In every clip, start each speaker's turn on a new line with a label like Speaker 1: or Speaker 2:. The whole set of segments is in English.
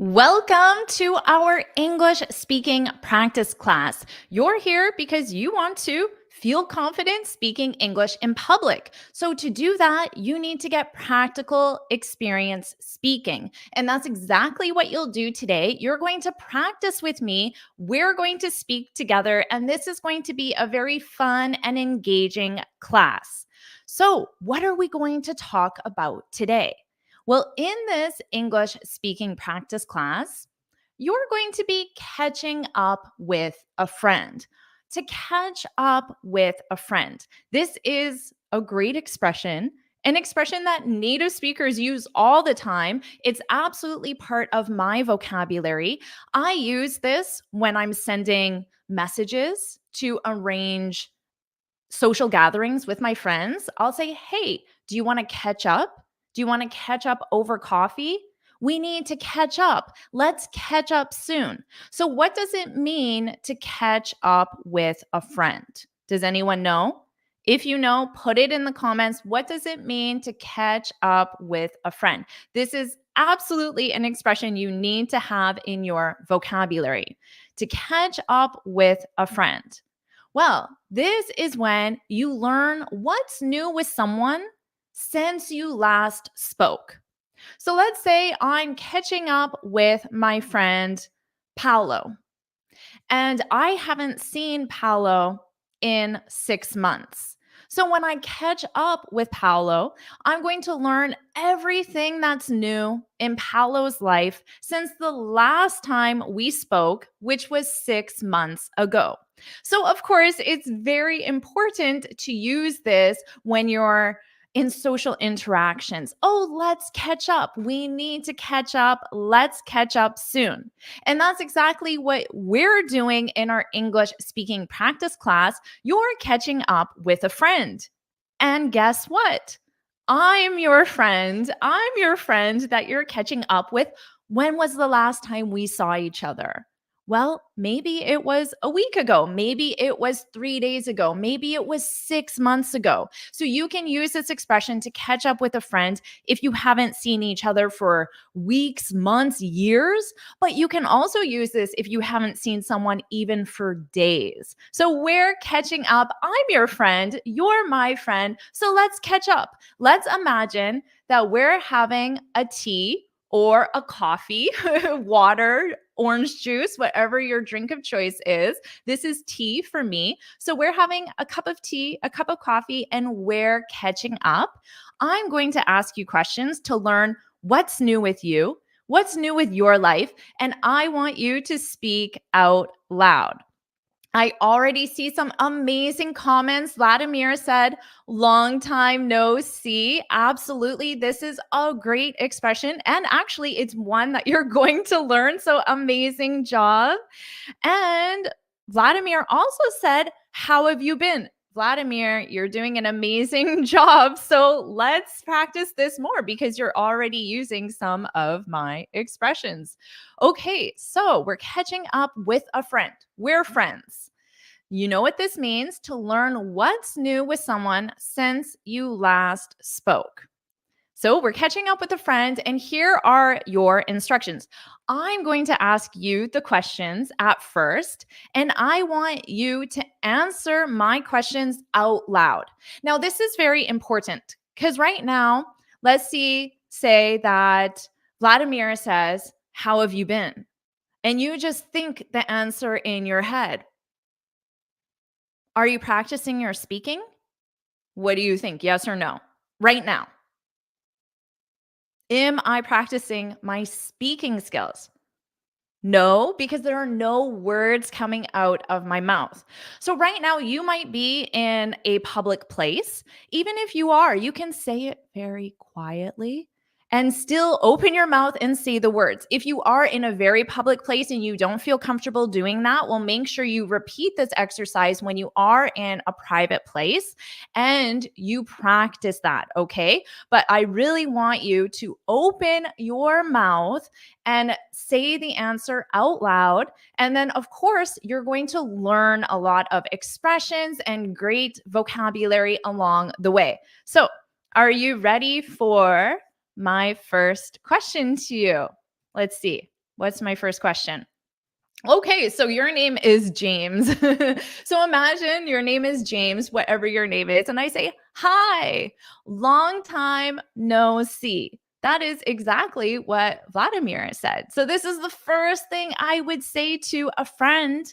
Speaker 1: Welcome to our English speaking practice class. You're here because you want to feel confident speaking English in public. So, to do that, you need to get practical experience speaking. And that's exactly what you'll do today. You're going to practice with me. We're going to speak together, and this is going to be a very fun and engaging class. So, what are we going to talk about today? Well, in this English speaking practice class, you're going to be catching up with a friend. To catch up with a friend. This is a great expression, an expression that native speakers use all the time. It's absolutely part of my vocabulary. I use this when I'm sending messages to arrange social gatherings with my friends. I'll say, "Hey, do you want to catch up? Do you want to catch up over coffee? We need to catch up. Let's catch up soon." So, what does it mean to catch up with a friend? Does anyone know? If you know, put it in the comments. What does it mean to catch up with a friend? This is absolutely an expression you need to have in your vocabulary. To catch up with a friend. Well, this is when you learn what's new with someone since you last spoke. So let's say I'm catching up with my friend Paolo, and I haven't seen Paolo in 6 months. So when I catch up with Paolo, I'm going to learn everything that's new in Paolo's life since the last time we spoke, which was 6 months ago. So, of course, it's very important to use this when you're in social interactions. Oh, let's catch up. We need to catch up. Let's catch up soon. And that's exactly what we're doing in our English speaking practice class. You're catching up with a friend. And guess what? I'm your friend. I'm your friend that you're catching up with. When was the last time we saw each other? Well, maybe it was a week ago. Maybe it was 3 days ago. Maybe it was 6 months ago. So you can use this expression to catch up with a friend if you haven't seen each other for weeks, months, years. But you can also use this if you haven't seen someone even for days. So we're catching up. I'm your friend. You're my friend. So let's catch up. Let's imagine that we're having a tea or a coffee, water, orange juice, whatever your drink of choice is. This is tea for me. So we're having a cup of tea, a cup of coffee, and we're catching up. I'm going to ask you questions to learn what's new with you, what's new with your life, and I want you to speak out loud. I already see some amazing comments. Vladimir said, long time no see. Absolutely. This is a great expression. And actually, it's one that you're going to learn. So amazing job. And Vladimir also said, how have you been? Vladimir, you're doing an amazing job. So let's practice this more because you're already using some of my expressions. Okay, so we're catching up with a friend. We're friends. You know what this means to learn what's new with someone since you last spoke. So, we're catching up with a friend, and here are your instructions. I'm going to ask you the questions at first, and I want you to answer my questions out loud. Now, this is very important because right now, let's say that Vladimir says, how have you been? And you just think the answer in your head. Are you practicing your speaking? What do you think? Yes or no? Right now. Am I practicing my speaking skills? No, because there are no words coming out of my mouth. So, right now, you might be in a public place. Even if you are, you can say it very quietly and still open your mouth and say the words. If you are in a very public place and you don't feel comfortable doing that, well, make sure you repeat this exercise when you are in a private place and you practice that, okay? But I really want you to open your mouth and say the answer out loud. And then, of course, you're going to learn a lot of expressions and great vocabulary along the way. So, are you ready for my first question to you? Let's see. What's my first question? Okay, so your name is James. So imagine your name is James, whatever your name is, and I say, "Hi, long time no see." That is exactly what Vladimir said. So this is the first thing I would say to a friend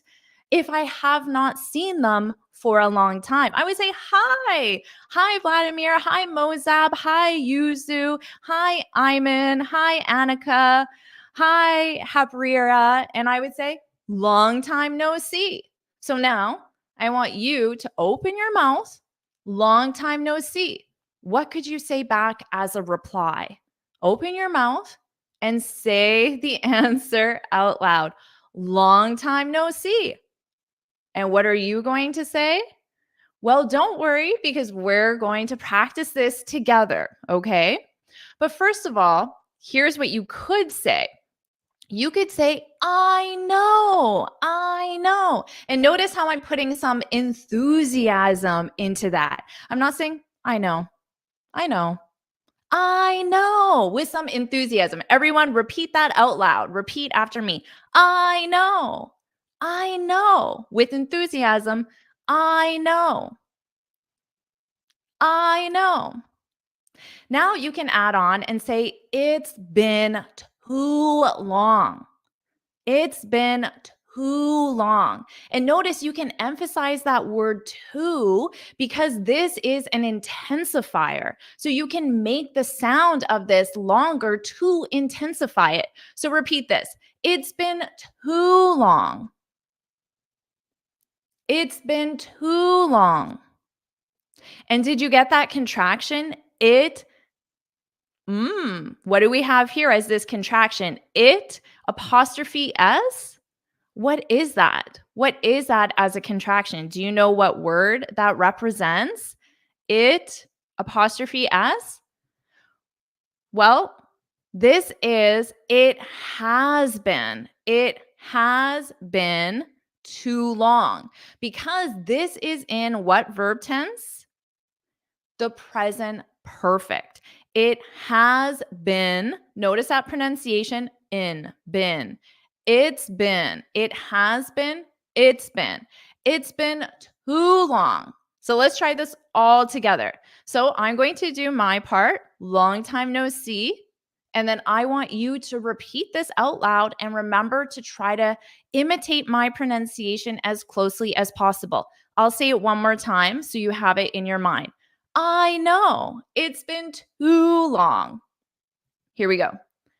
Speaker 1: if I have not seen them for a long time. I would say, "Hi. Hi, Vladimir. Hi, Mozab. Hi, Yuzu. Hi, Iman. Hi, Annika. Hi, Haprira." And I would say, long time no see. So now I want you to open your mouth. Long time no see. What could you say back as a reply? Open your mouth and say the answer out loud. Long time no see. And what are you going to say? Well, don't worry because we're going to practice this together, okay? But first of all, here's what you could say. You could say, I know, I know. And notice how I'm putting some enthusiasm into that. I'm not saying, I know, I know, I know, with some enthusiasm. Everyone, repeat that out loud. Repeat after me. I know, with enthusiasm. I know, I know. Now you can add on and say, it's been too long. It's been too long. And notice you can emphasize that word too because this is an intensifier. So you can make the sound of this longer to intensify it. So repeat this. It's been too long. It's been too long. And did you get that contraction? What do we have here as this contraction? It apostrophe S. What is that? What is that as a contraction? Do you know what word that represents? It apostrophe S? Well, this is it has been. It has been too long because this is in what verb tense? The present perfect. It has been, notice that pronunciation in, been. It's been, it has been, it's been. It's been too long. So let's try this all together. So I'm going to do my part, long time no see. And then I want you to repeat this out loud and remember to try to imitate my pronunciation as closely as possible. I'll say it one more time so you have it in your mind. I know. It's been too long. Here we go.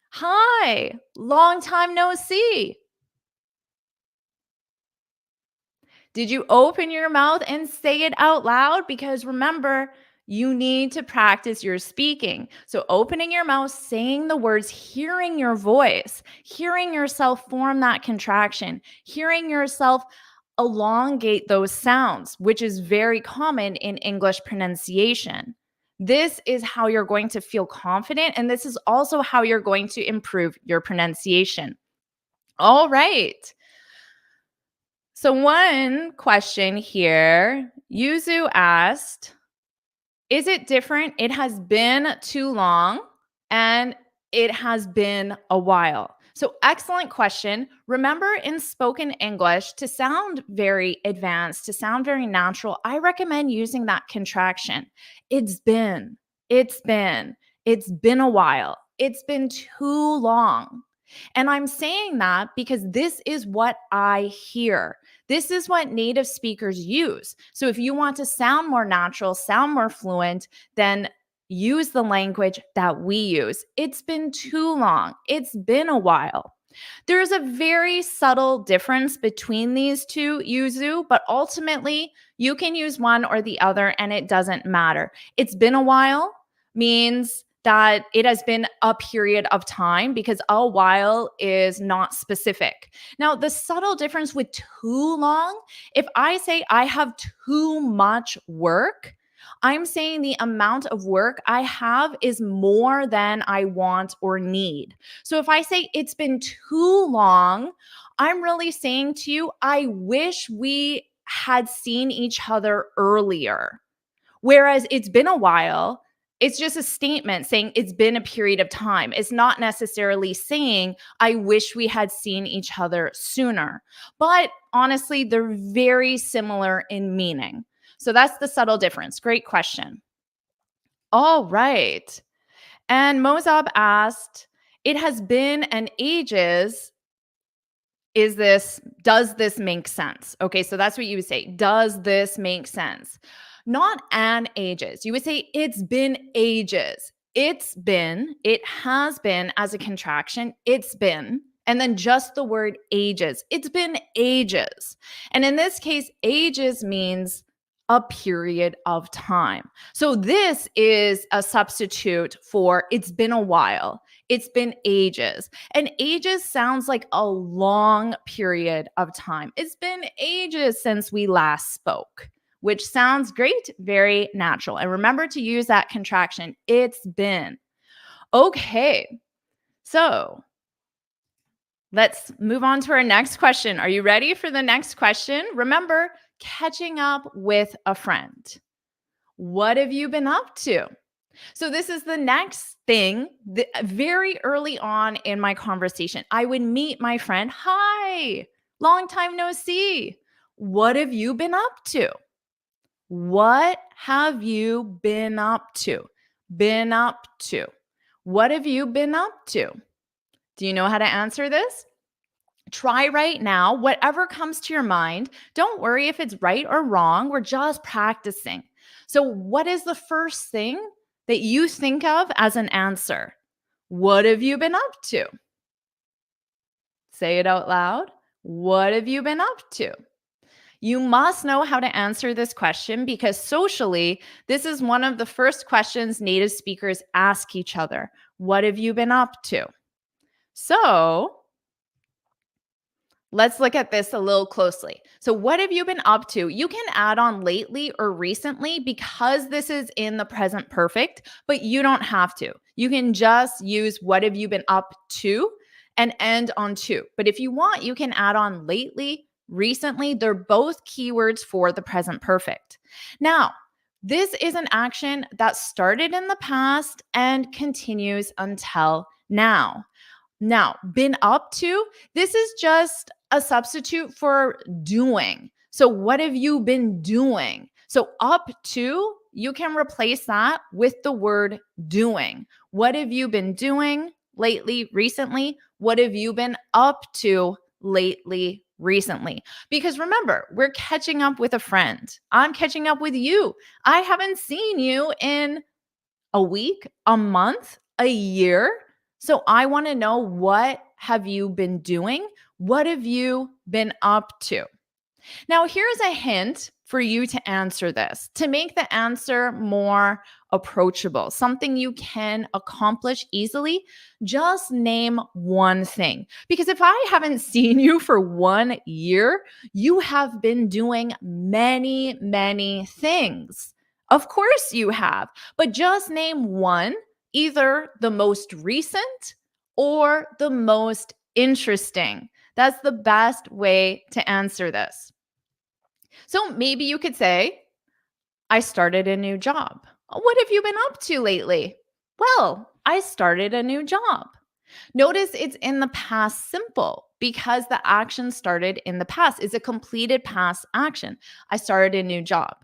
Speaker 1: Hi, long time no see. Did you open your mouth and say it out loud? Because remember, you need to practice your speaking. So, opening your mouth, saying the words, hearing your voice, hearing yourself form that contraction, hearing yourself elongate those sounds, which is very common in English pronunciation. This is how you're going to feel confident, and this is also how you're going to improve your pronunciation. All right. So, one question here Yuzu asked, is it different? It has been too long and it has been a while. So, excellent question. Remember, in spoken English, to sound very advanced, to sound very natural, I recommend using that contraction. It's been, it's been, it's been a while, it's been too long. And I'm saying that because this is what I hear. This is what native speakers use. So if you want to sound more natural, sound more fluent, then use the language that we use. It's been too long. It's been a while. There's a very subtle difference between these two, Yuzu, but ultimately you can use one or the other and it doesn't matter. It's been a while means that it has been a period of time because a while is not specific. Now, the subtle difference with too long, if I say I have too much work, I'm saying the amount of work I have is more than I want or need. So if I say it's been too long, I'm really saying to you, I wish we had seen each other earlier. Whereas it's been a while, It's just a statement saying it's been a period of time. It's not necessarily saying, I wish we had seen each other sooner. But honestly, they're very similar in meaning. So that's the subtle difference. Great question. All right. And Mozab asked, it has been an ages. Does this make sense? Okay, so that's what you would say. Does this make sense? Not an ages. You would say it's been ages. It has been as a contraction, it's been, and then just the word ages. It's been ages. And in this case, ages means a period of time. So this is a substitute for it's been a while. It's been ages. And ages sounds like a long period of time. It's been ages since we last spoke, which sounds great, very natural. And remember to use that contraction. It's been. Okay. So let's move on to our next question. Are you ready for the next question? Remember, catching up with a friend. What have you been up to? So this is the next thing. Very early on in my conversation, I would meet my friend. Hi, long time no see. What have you been up to? What have you been up to? Been up to. What have you been up to? Do you know how to answer this? Try right now, whatever comes to your mind. Don't worry if it's right or wrong. We're just practicing. So, what is the first thing that you think of as an answer? What have you been up to? Say it out loud. What have you been up to? You must know how to answer this question because socially, this is one of the first questions native speakers ask each other. What have you been up to? So, let's look at this a little closely. So, what have you been up to? You can add on lately or recently because this is in the present perfect, but you don't have to. You can just use what have you been up to and end on to. But if you want, you can add on lately, recently. They're both keywords for the present perfect. Now, this is an action that started in the past and continues until now. Now, been up to, this is just a substitute for doing. So, what have you been doing? So, up to, you can replace that with the word doing. What have you been doing lately, recently? What have you been up to lately, recently? Because remember, we're catching up with a friend. I'm catching up with you. I haven't seen you in a week, a month, a year. So I want to know, what have you been doing? What have you been up to? Now, here's a hint for you to answer this, to make the answer more approachable, something you can accomplish easily. Just name one thing. Because if I haven't seen you for 1 year, you have been doing many, many things. Of course you have, but just name one, either the most recent or the most interesting. That's the best way to answer this. So maybe you could say, I started a new job. What have you been up to lately? Well, I started a new job. Notice it's in the past simple because the action started in the past. It's a completed past action. I started a new job.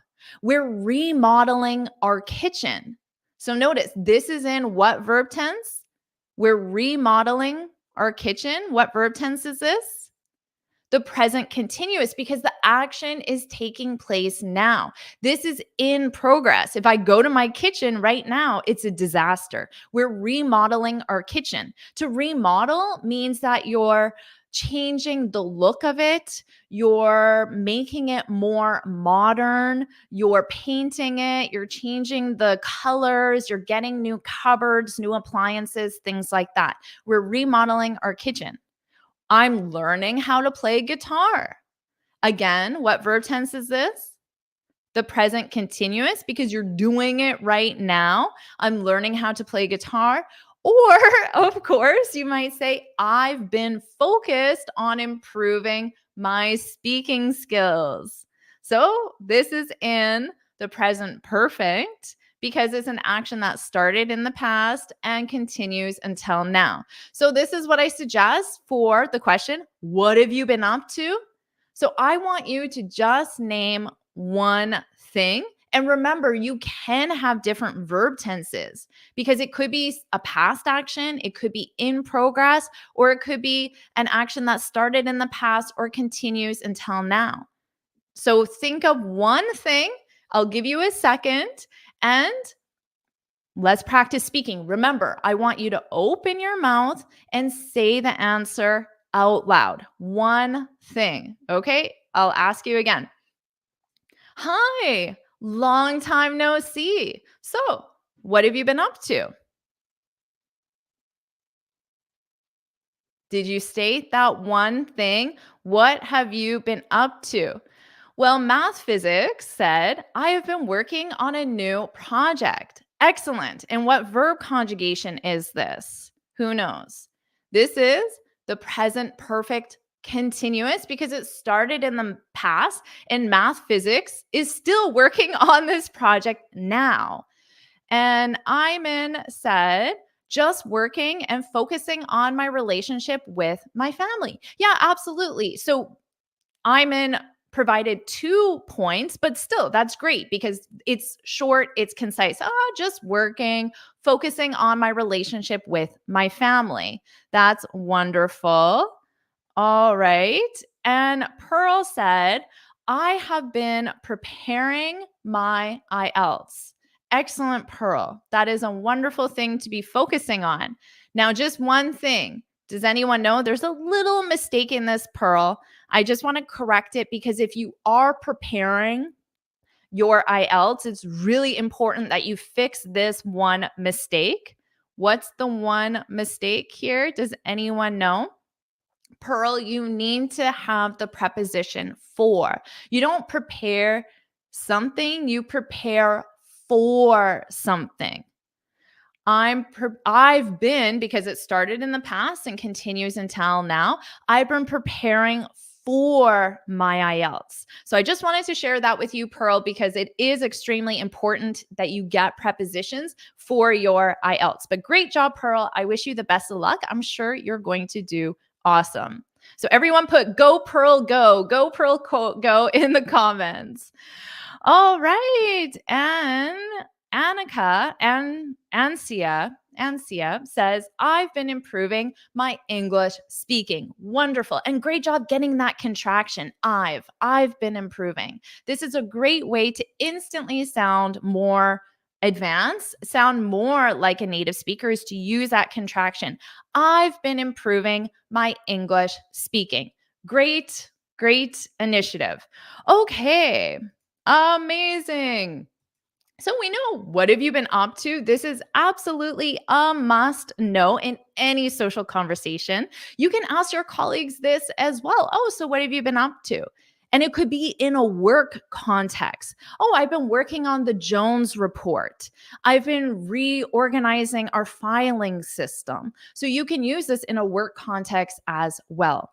Speaker 1: We're remodeling our kitchen. So notice this is in what verb tense? We're remodeling our kitchen. What verb tense is this? The present continuous, because the action is taking place now. This is in progress. If I go to my kitchen right now, it's a disaster. We're remodeling our kitchen. To remodel means that you're changing the look of it, you're making it more modern, you're painting it, you're changing the colors, you're getting new cupboards, new appliances, things like that. We're remodeling our kitchen. I'm learning how to play guitar. Again, what verb tense is this? The present continuous, because you're doing it right now. I'm learning how to play guitar. Or, of course, you might say, I've been focused on improving my speaking skills. So this is in the present perfect because it's an action that started in the past and continues until now. So, this is what I suggest for the question, what have you been up to? So, I want you to just name one thing. And remember, you can have different verb tenses because it could be a past action, it could be in progress, or it could be an action that started in the past or continues until now. So think of one thing. I'll give you a second and let's practice speaking. Remember, I want you to open your mouth and say the answer out loud. One thing. Okay. I'll ask you again. Hi, long time no see. So, what have you been up to? Did you state that one thing? What have you been up to? Well, Math Physics said, I have been working on a new project. Excellent. And what verb conjugation is this? Who knows? This is the present perfect continuous because it started in the past and Math Physics is still working on this project now. And Iman said, just working and focusing on my relationship with my family. Yeah, absolutely. So Iman provided 2 points, but still, that's great because it's short, it's concise. Just working, focusing on my relationship with my family. That's wonderful. All right. And Pearl said, I have been preparing my IELTS. Excellent, Pearl. That is a wonderful thing to be focusing on. Now, just one thing. Does anyone know there's a little mistake in this, Pearl? I just want to correct it because if you are preparing your IELTS, it's really important that you fix this one mistake. What's the one mistake here? Does anyone know? Pearl, you need to have the preposition for. You don't prepare something, you prepare for something. I've been, because it started in the past and continues until now, I've been preparing for my IELTS. So I just wanted to share that with you, Pearl, because it is extremely important that you get prepositions for your IELTS. But great job, Pearl. I wish you the best of luck. I'm sure you're going to do awesome. So everyone put go Pearl go in the comments. All right. And Annika and Ansia says, I've been improving my English speaking. Wonderful. And great job getting that contraction. I've been improving. This is a great way to instantly sound more advanced, sound more like a native speaker is to use that contraction. I've been improving my English speaking. Great initiative. Okay. Amazing. So we know, what have you been up to? This is absolutely a must know in any social conversation. You can ask your colleagues this as well. Oh, so what have you been up to? And it could be in a work context. Oh, I've been working on the Jones report. I've been reorganizing our filing system. So you can use this in a work context as well.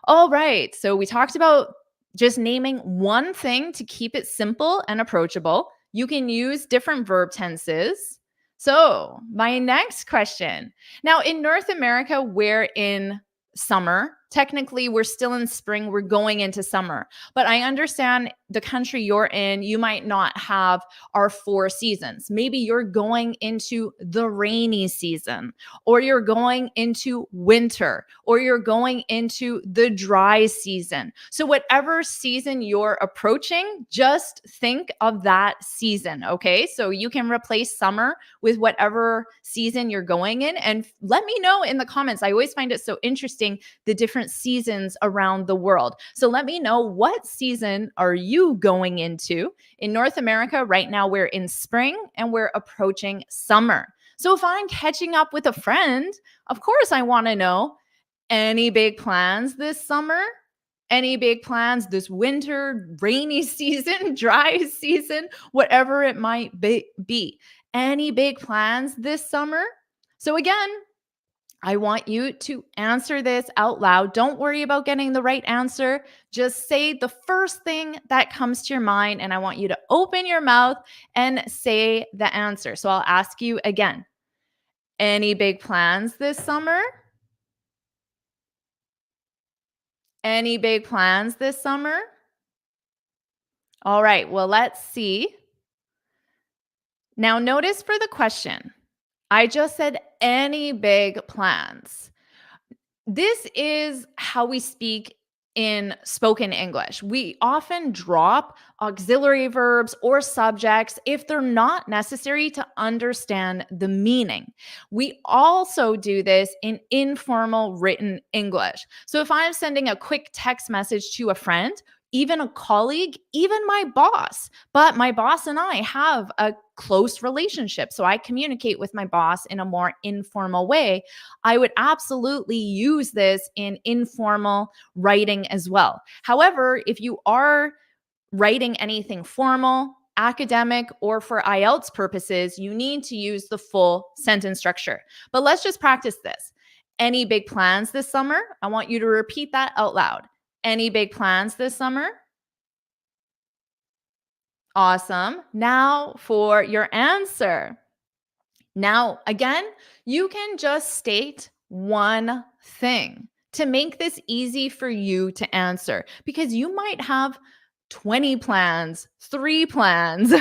Speaker 1: All right. So we talked about just naming one thing to keep it simple and approachable. You can use different verb tenses. So, my next question. Now, in North America, we're in summer. Technically, we're still in spring. We're going into summer. But I understand the country you're in, you might not have our 4 seasons. Maybe you're going into the rainy season, or you're going into winter, or you're going into the dry season. So, whatever season you're approaching, just think of that season. Okay. So, you can replace summer with whatever season you're going in. And let me know in the comments. I always find it so interesting the different seasons around the world. So let me know, what season are you going into? In North America, right now we're in spring and we're approaching summer. So if I'm catching up with a friend, of course I want to know, any big plans this summer? Any big plans this winter, rainy season, dry season, whatever it might be? Any big plans this summer? So again, I want you to answer this out loud. Don't worry about getting the right answer. Just say the first thing that comes to your mind, and I want you to open your mouth and say the answer. So I'll ask you again. Any big plans this summer? Any big plans this summer? All right, well, let's see. Now, notice for the question, I just said any big plans. This is how we speak in spoken English. We often drop auxiliary verbs or subjects if they're not necessary to understand the meaning. We also do this in informal written English. So if I'm sending a quick text message to a friend, even a colleague, even my boss, but my boss and I have a close relationship. So I communicate with my boss in a more informal way. I would absolutely use this in informal writing as well. However, if you are writing anything formal, academic, or for IELTS purposes, you need to use the full sentence structure. But let's just practice this. Any big plans this summer? I want you to repeat that out loud. Any big plans this summer? Awesome. Now for your answer. Now, again, you can just state one thing to make this easy for you to answer because you might have 20 plans, 3 plans.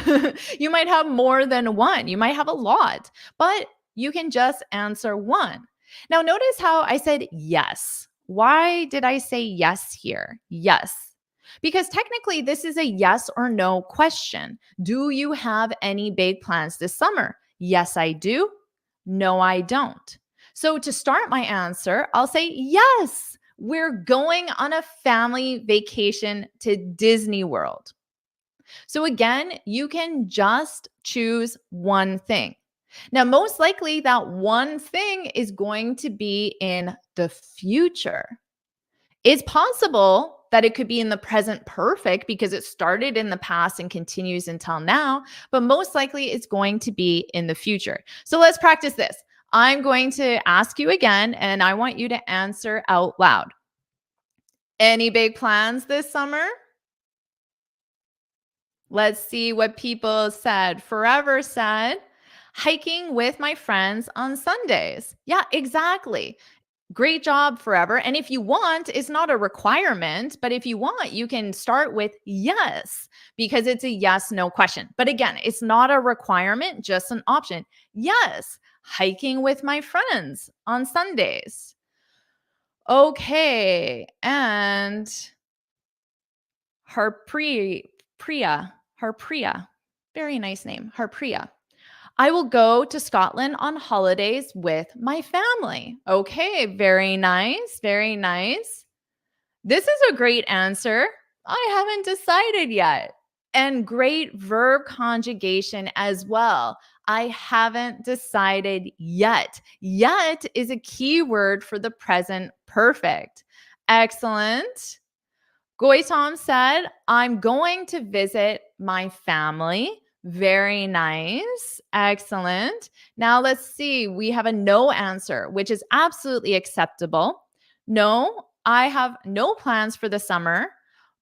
Speaker 1: You might have more than one. You might have a lot, but you can just answer one. Now, notice how I said yes. Why did I say yes here? Yes. Because technically, this is a yes or no question. Do you have any big plans this summer? Yes, I do. No, I don't. So to start my answer, I'll say yes. We're going on a family vacation to Disney World. So again, you can just choose one thing. Now, most likely, that one thing is going to be in the future. It's possible that it could be in the present perfect because it started in the past and continues until now, but most likely it's going to be in the future. So let's practice this. I'm going to ask you again, and I want you to answer out loud. Any big plans this summer? Let's see what people said. Forever said, hiking with my friends on Sundays. Yeah, exactly. Great job, Forever. And if you want, it's not a requirement, but if you want, you can start with yes, because it's a yes, no question. But again, it's not a requirement, just an option. Yes, hiking with my friends on Sundays. Okay. And Harpriya. Very nice name. Harpriya. I will go to Scotland on holidays with my family. Okay, very nice. Very nice. This is a great answer. I haven't decided yet. And great verb conjugation as well. I haven't decided yet. Yet is a key word for the present perfect. Excellent. Goitom said, I'm going to visit my family. Very nice. Excellent. Now let's see. We have a no answer, which is absolutely acceptable. No, I have no plans for the summer,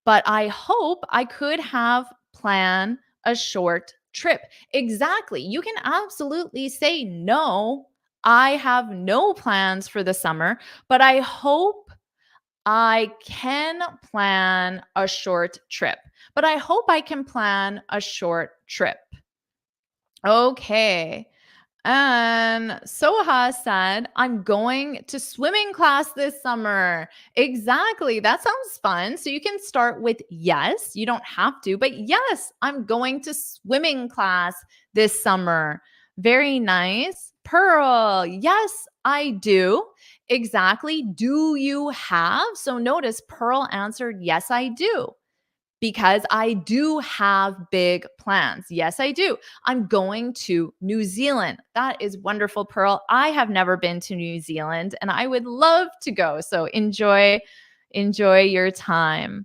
Speaker 1: but I hope I could have plan a short trip. Exactly. You can absolutely say no. I have no plans for the summer, but I hope I can plan a short trip, but I hope I can plan a short trip. Okay. And Soha said, I'm going to swimming class this summer. Exactly. That sounds fun. So you can start with yes. You don't have to, but yes, I'm going to swimming class this summer. Very nice. Pearl, yes, I do. Exactly. Do you have? So notice Pearl answered, yes, I do. Because I do have big plans. Yes, I do. I'm going to New Zealand. That is wonderful, Pearl. I have never been to New Zealand and I would love to go. So enjoy your time.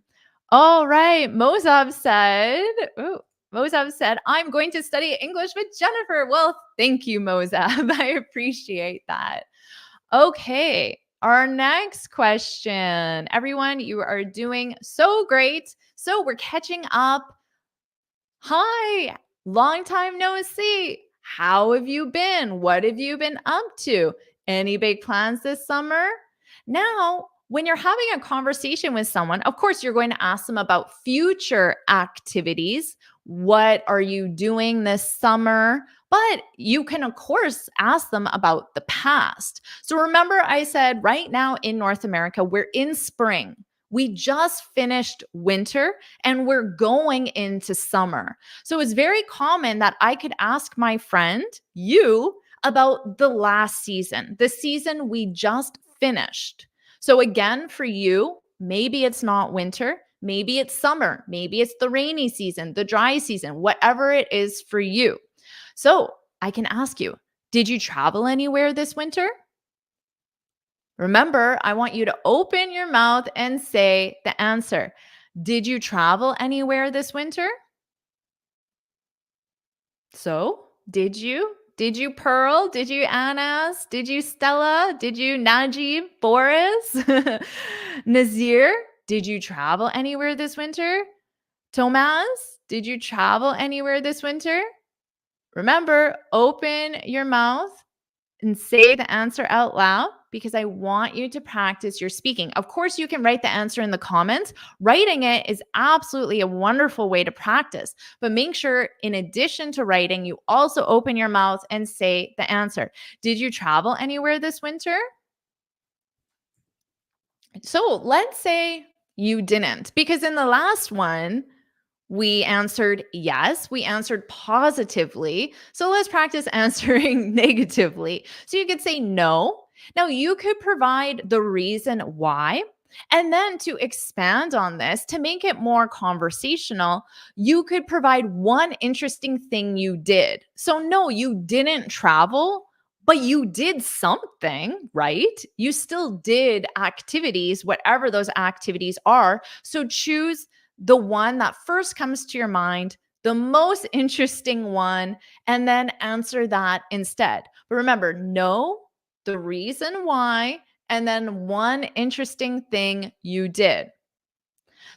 Speaker 1: All right. Mozab said, I'm going to study English with Jennifer. Well, thank you, Mozab. I appreciate that. Okay, our next question. Everyone, you are doing so great. So we're catching up. Hi, long time no see. How have you been? What have you been up to? Any big plans this summer? Now, when you're having a conversation with someone, of course, you're going to ask them about future activities. What are you doing this summer? But you can, of course, ask them about the past. So remember, I said right now in North America, we're in spring. We just finished winter and we're going into summer. So it's very common that I could ask my friend, you, about the last season, the season we just finished. So again, for you, maybe it's not winter, maybe it's summer, maybe it's the rainy season, the dry season, whatever it is for you. So I can ask you, did you travel anywhere this winter? Remember, I want you to open your mouth and say the answer. Did you travel anywhere this winter? So, did you? Did you, Pearl? Did you, Anas? Did you, Stella? Did you, Najib? Boris? Nazir? Did you travel anywhere this winter? Tomas? Did you travel anywhere this winter? Remember, open your mouth and say the answer out loud because I want you to practice your speaking. Of course, you can write the answer in the comments. Writing it is absolutely a wonderful way to practice, but make sure in addition to writing, you also open your mouth and say the answer. Did you travel anywhere this winter? So let's say you didn't, because in the last one, we answered yes. We answered positively. So let's practice answering negatively. So you could say no. Now you could provide the reason why. And then to expand on this, to make it more conversational, you could provide one interesting thing you did. So, no, you didn't travel, but you did something, right? You still did activities, whatever those activities are. So, choose the one that first comes to your mind, the most interesting one, and then answer that instead. But remember, no, the reason why, and then one interesting thing you did.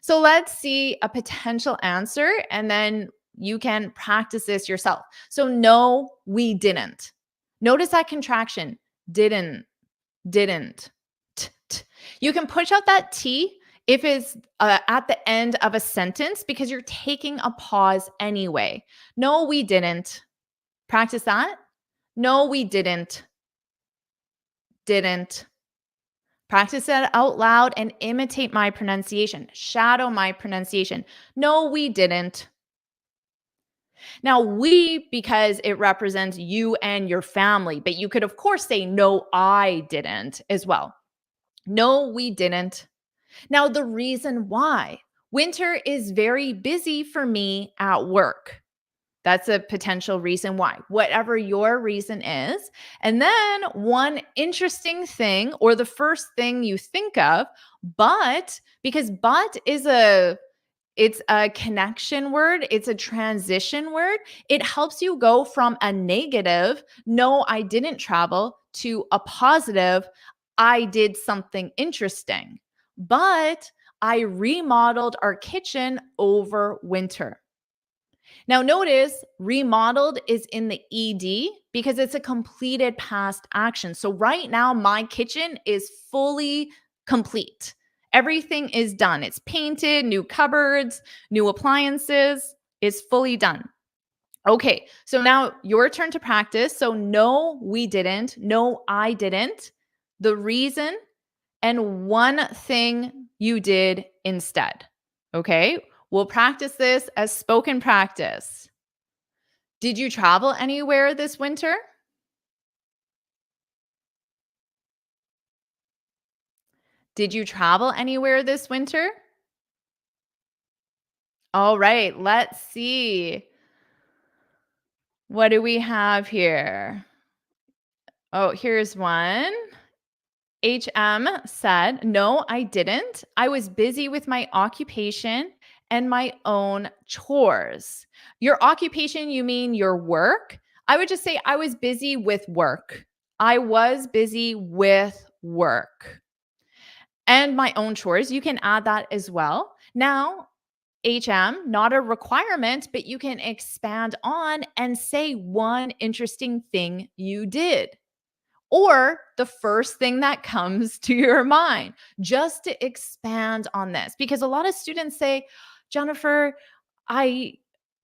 Speaker 1: So let's see a potential answer, and then you can practice this yourself. So, no, we didn't. Notice that contraction didn't, didn't. You can push out that T if it's at the end of a sentence because you're taking a pause anyway. No, we didn't. Practice that. No, we didn't. Didn't. Practice it out loud and imitate my pronunciation. Shadow my pronunciation. No, we didn't. Now, we, because it represents you and your family, but you could, of course, say, no, I didn't as well. No, we didn't. Now, the reason why winter is very busy for me at work. That's a potential reason why, whatever your reason is. And then one interesting thing, or the first thing you think of, but because but is it's a connection word, it's a transition word. It helps you go from a negative, no, I didn't travel, to a positive, I did something interesting. But I remodeled our kitchen over winter. Now, notice remodeled is in the ED because it's a completed past action. So, right now, my kitchen is fully complete. Everything is done. It's painted, new cupboards, new appliances. It's fully done. Okay, so now your turn to practice. So, no, we didn't. No, I didn't. The reason and one thing you did instead. Okay, we'll practice this as spoken practice. Did you travel anywhere this winter? Did you travel anywhere this winter? All right, let's see. What do we have here? Oh, here's one. HM said, no, I didn't. I was busy with my occupation and my own chores. Your occupation, you mean your work? I would just say I was busy with work. I was busy with work and my own chores. You can add that as well. Now, HM, not a requirement, but you can expand on and say one interesting thing you did or the first thing that comes to your mind, just to expand on this. Because a lot of students say, Jennifer, I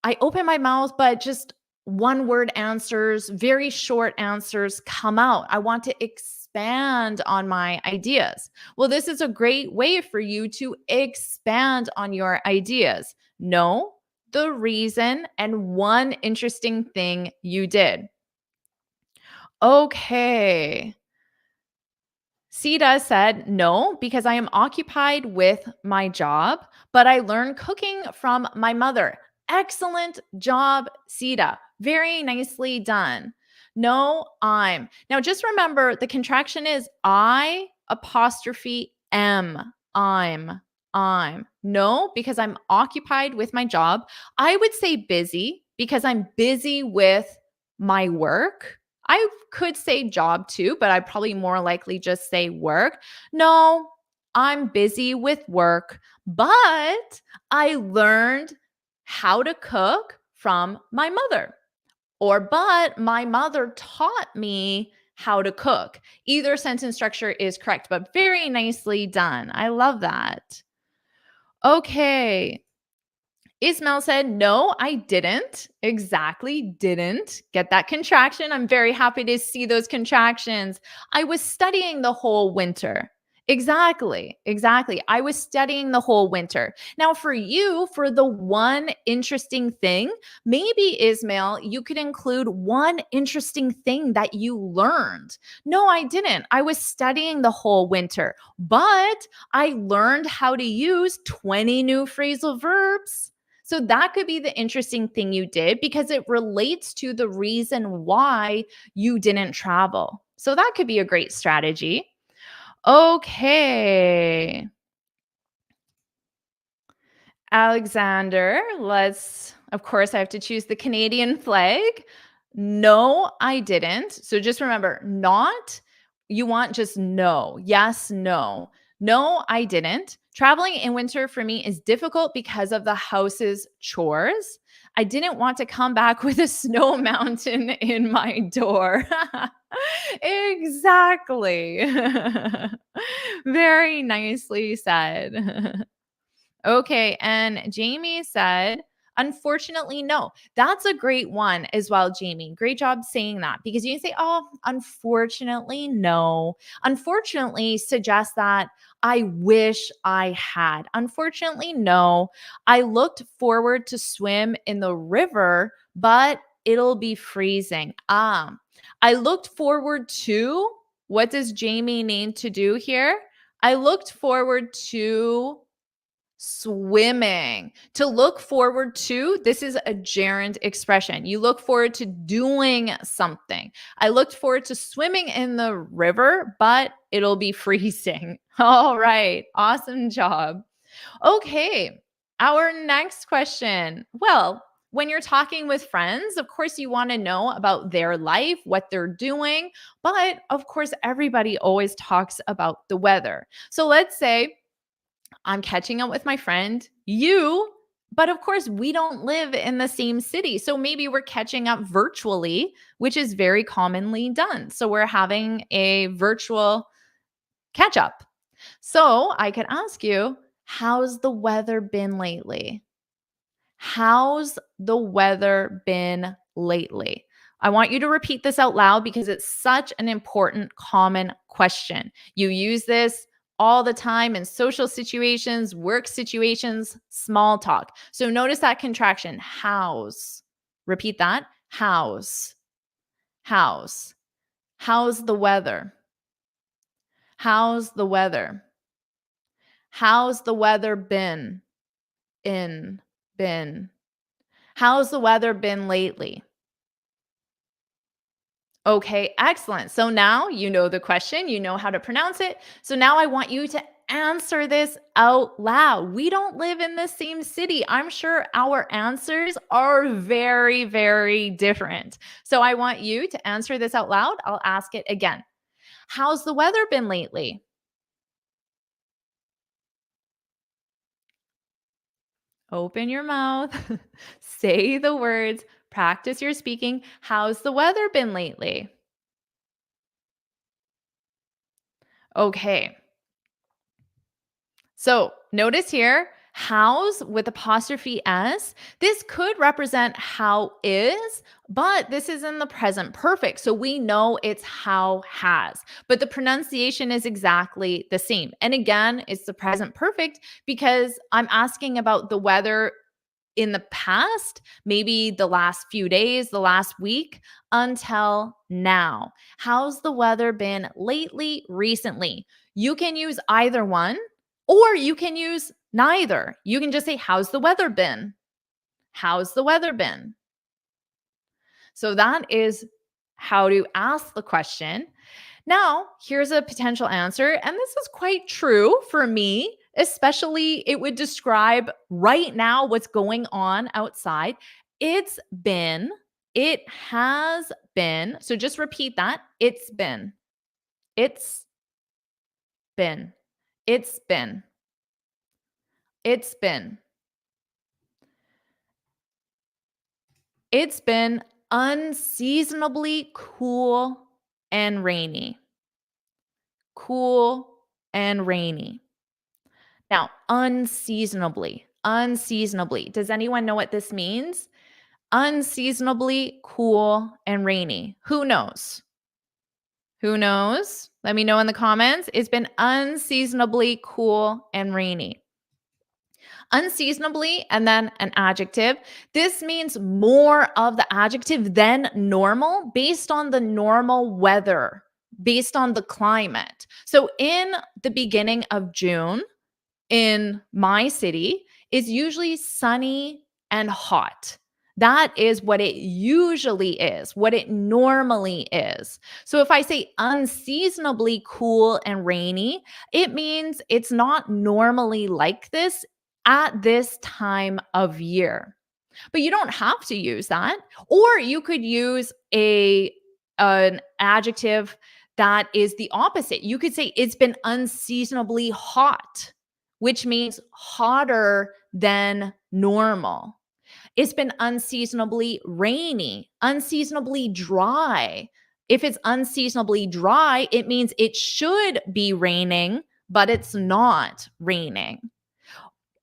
Speaker 1: I open my mouth, but just one word answers, very short answers come out. I want to expand on my ideas. Well, this is a great way for you to expand on your ideas. Know the reason and one interesting thing you did. Okay. Sita said, no, because I am occupied with my job, but I learned cooking from my mother. Excellent job, Sita. Very nicely done. No, I'm. Now just remember the contraction is I apostrophe am. I'm. No, because I'm occupied with my job. I would say busy because I'm busy with my work. I could say job too, but I'd probably more likely just say work. No, I'm busy with work, but I learned how to cook from my mother. Or, but my mother taught me how to cook. Either sentence structure is correct, but very nicely done. I love that. Okay. Ismail said, no, I didn't. Exactly, didn't. Get that contraction. I'm very happy to see those contractions. I was studying the whole winter. Exactly. I was studying the whole winter. Now, for you, for the one interesting thing, maybe Ismail, you could include one interesting thing that you learned. No, I didn't. I was studying the whole winter, but I learned how to use 20 new phrasal verbs. So that could be the interesting thing you did because it relates to the reason why you didn't travel. So that could be a great strategy. Okay. Alexander, of course, I have to choose the Canadian flag. No, I didn't. So just remember, not, you want just no. Yes, no. No, I didn't. Traveling in winter for me is difficult because of the house's chores. I didn't want to come back with a snow mountain in my door. Exactly. Very nicely said. Okay. And Jamie said, unfortunately, no. That's a great one as well, Jamie. Great job saying that because you can say, oh, unfortunately, no. Unfortunately suggests that I wish I had. Unfortunately, no. I looked forward to swim in the river, but it'll be freezing. I looked forward to, what does Jamie need to do here? I looked forward to swimming. To look forward to, this is a gerund expression. You look forward to doing something. I looked forward to swimming in the river, but it'll be freezing. All right. Awesome job. Okay. Our next question. Well, when you're talking with friends, of course, you want to know about their life, what they're doing. But of course, everybody always talks about the weather. So let's say I'm catching up with my friend, but of course, we don't live in the same city. So maybe we're catching up virtually, which is very commonly done. So we're having a virtual catch up. So I could ask you, how's the weather been lately? How's the weather been lately? I want you to repeat this out loud because it's such an important common question. You use this all the time in social situations, work situations, small talk. So notice that contraction, how's. Repeat that. How's. How's. How's the weather? How's the weather? How's the weather been? Been. How's the weather been lately? Okay, excellent. So now you know the question, you know how to pronounce it. So now I want you to answer this out loud. We don't live in the same city. I'm sure our answers are very, very different. So I want you to answer this out loud. I'll ask it again. How's the weather been lately? Open your mouth, say the words, practice your speaking. How's the weather been lately? Okay. So notice here, hows with apostrophe S. This could represent how is, but this is in the present perfect. So we know it's how has, but the pronunciation is exactly the same. And again, it's the present perfect because I'm asking about the weather in the past, maybe the last few days, the last week, until now. How's the weather been lately, recently? You can use either one, or you can use neither. You can just say, how's the weather been? How's the weather been? So that is how to ask the question. Now, here's a potential answer. And this is quite true for me, especially it would describe right now what's going on outside. It's been, it has been. So just repeat that. It's been, it's been, it's been, it's been, it's been unseasonably cool and rainy. Cool and rainy. Now, unseasonably. Does anyone know what this means? Unseasonably cool and rainy. Who knows? Who knows? Let me know in the comments. It's been unseasonably cool and rainy. Unseasonably and then an adjective. This means more of the adjective than normal based on the normal weather, based on the climate. So in the beginning of June, in my city is usually sunny and hot. That is what it usually is, what it normally is. So if I say unseasonably cool and rainy, it means it's not normally like this at this time of year. But you don't have to use that. Or you could use an adjective that is the opposite. You could say it's been unseasonably hot, which means hotter than normal. It's been unseasonably rainy, unseasonably dry. If it's unseasonably dry, it means it should be raining, but it's not raining.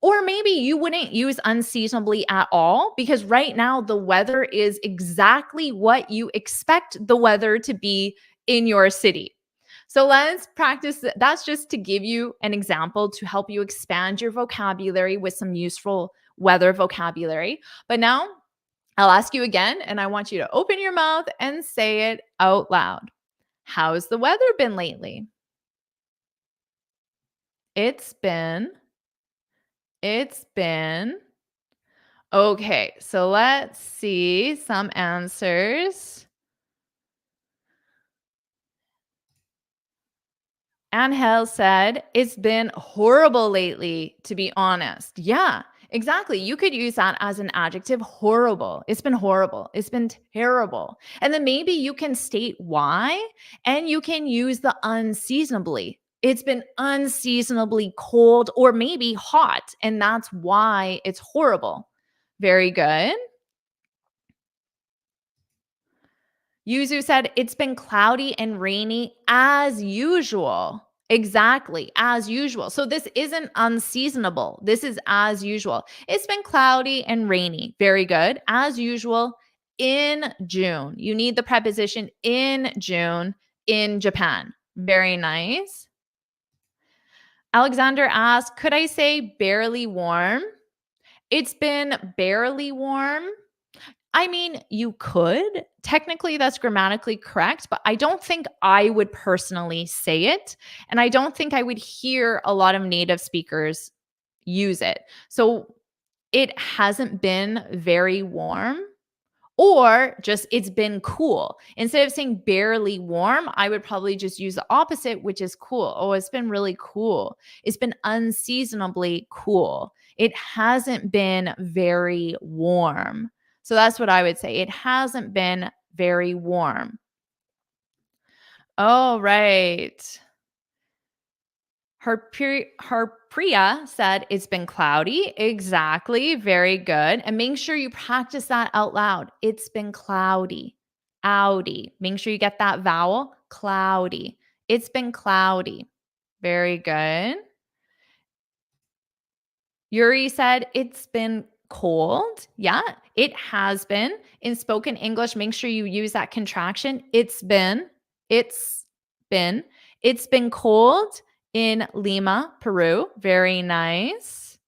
Speaker 1: Or maybe you wouldn't use unseasonably at all because right now the weather is exactly what you expect the weather to be in your city. So let's practice. That's just to give you an example to help you expand your vocabulary with some useful weather vocabulary. But now I'll ask you again, and I want you to open your mouth and say it out loud. How's the weather been lately? It's been. It's been. Okay, so let's see some answers. Angel said, it's been horrible lately, to be honest. Yeah, exactly. You could use that as an adjective horrible. It's been horrible. It's been terrible. And then maybe you can state why, and you can use the unseasonably. It's been unseasonably cold or maybe hot, and that's why it's horrible. Very good. Yuzu said, it's been cloudy and rainy as usual. Exactly, as usual. So this isn't unseasonable. This is as usual. It's been cloudy and rainy. Very good. As usual in June. You need the preposition in June in Japan. Very nice. Alexander asked, could I say barely warm? It's been barely warm. I mean, you could. Technically, that's grammatically correct, but I don't think I would personally say it. And I don't think I would hear a lot of native speakers use it. So it hasn't been very warm, Or just it's been cool. Instead of saying barely warm, I would probably just use the opposite, which is cool. Oh, it's been really cool. It's been unseasonably cool. It hasn't been very warm. So that's what I would say. It hasn't been very warm. Oh, right. Harpriya said it's been cloudy. Exactly. Very good. And make sure you practice that out loud. It's been cloudy. Oudy. Make sure you get that vowel. Cloudy. It's been cloudy. Very good. Yuri said it's been cold. Yeah, it has been. In spoken English, make sure you use that contraction. It's been. It's been. It's been cold in Lima, Peru. Very nice.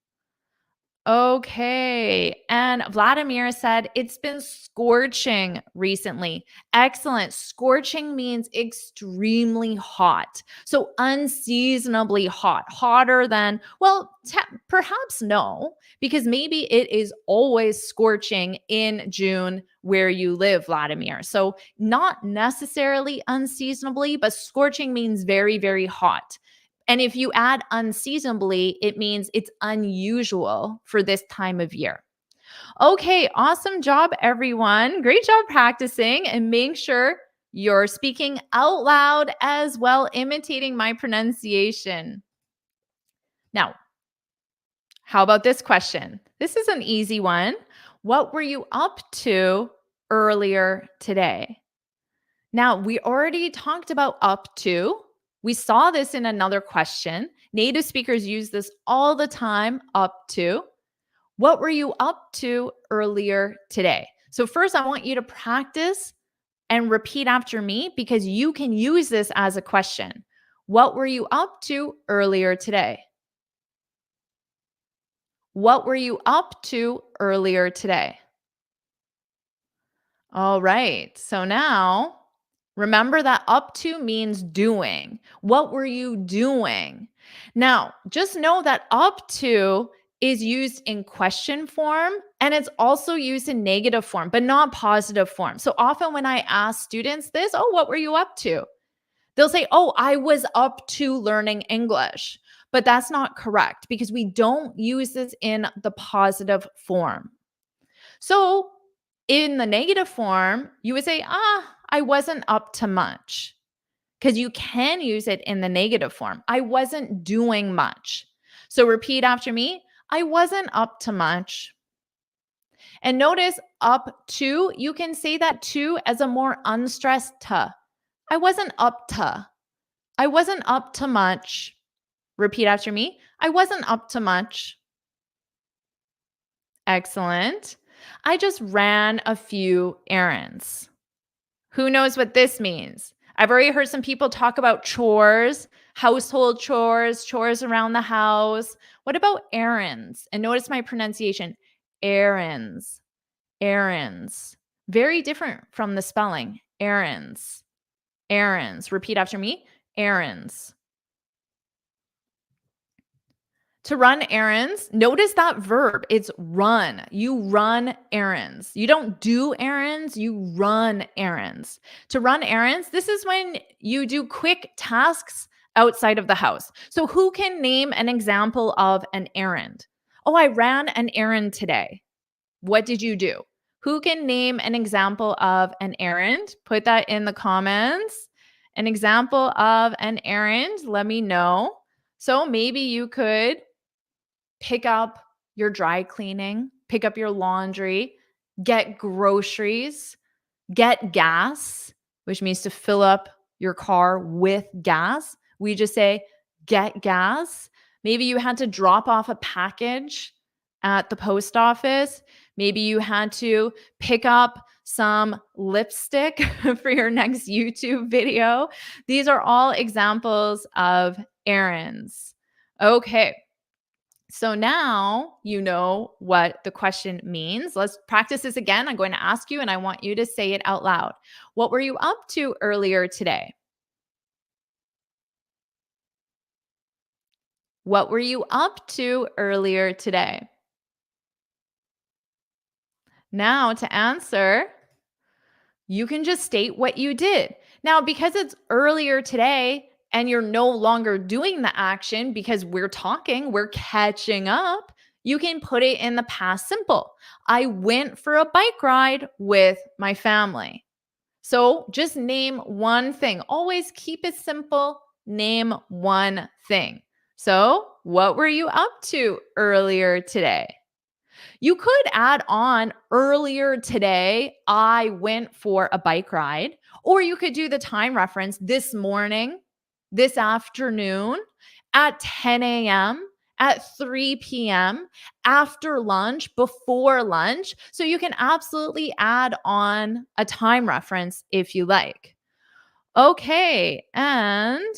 Speaker 1: Okay. And Vladimir said it's been scorching recently. Excellent. Scorching means extremely hot. So unseasonably hot, hotter than, well, perhaps no, because maybe it is always scorching in June where you live, Vladimir. So not necessarily unseasonably, but scorching means very, very hot. And if you add unseasonably, it means it's unusual for this time of year. Okay, awesome job, everyone. Great job practicing and make sure you're speaking out loud as well, imitating my pronunciation. Now, how about this question? This is an easy one. What were you up to earlier today? Now, we already talked about up to. We saw this in another question. Native speakers use this all the time, up to. What were you up to earlier today? So, first, I want you to practice and repeat after me because you can use this as a question. What were you up to earlier today? What were you up to earlier today? All right. So now remember that up to means doing. What were you doing? Now, just know that up to is used in question form and it's also used in negative form, but not positive form. So often when I ask students this, oh, what were you up to? They'll say, oh, I was up to learning English. But that's not correct because we don't use this in the positive form. So in the negative form, you would say, I wasn't up to much because you can use it in the negative form. I wasn't doing much. So repeat after me. I wasn't up to much. And notice up to, you can say that to as a more unstressed to. I wasn't up to. I wasn't up to much. Repeat after me. I wasn't up to much. Excellent. I just ran a few errands. Who knows what this means? I've already heard some people talk about chores, household chores, chores around the house. What about errands? And notice my pronunciation errands, errands. Very different from the spelling errands, errands. Repeat after me errands. To run errands, notice that verb. It's run. You run errands. You don't do errands, you run errands. To run errands, this is when you do quick tasks outside of the house. So, who can name an example of an errand? Oh, I ran an errand today. What did you do? Who can name an example of an errand? Put that in the comments. An example of an errand, let me know. So, maybe you could pick up your dry cleaning, pick up your laundry, get groceries, get gas, which means to fill up your car with gas. We just say get gas. Maybe you had to drop off a package at the post office. Maybe you had to pick up some lipstick for your next YouTube video. These are all examples of errands. Okay. So now you know what the question means. Let's practice this again. I'm going to ask you and I want you to say it out loud. What were you up to earlier today? What were you up to earlier today? Now to answer, You can just state what you did. Now, because it's earlier today and you're no longer doing the action because we're talking, we're catching up, you can put it in the past simple. I went for a bike ride with my family. So just name one thing. Always keep it simple. Name one thing. So, what were you up to earlier today? You could add on earlier today, I went for a bike ride, or you could do the time reference this morning, this afternoon, at 10 a.m., at 3 p.m., after lunch, before lunch. So you can absolutely add on a time reference if you like. Okay. And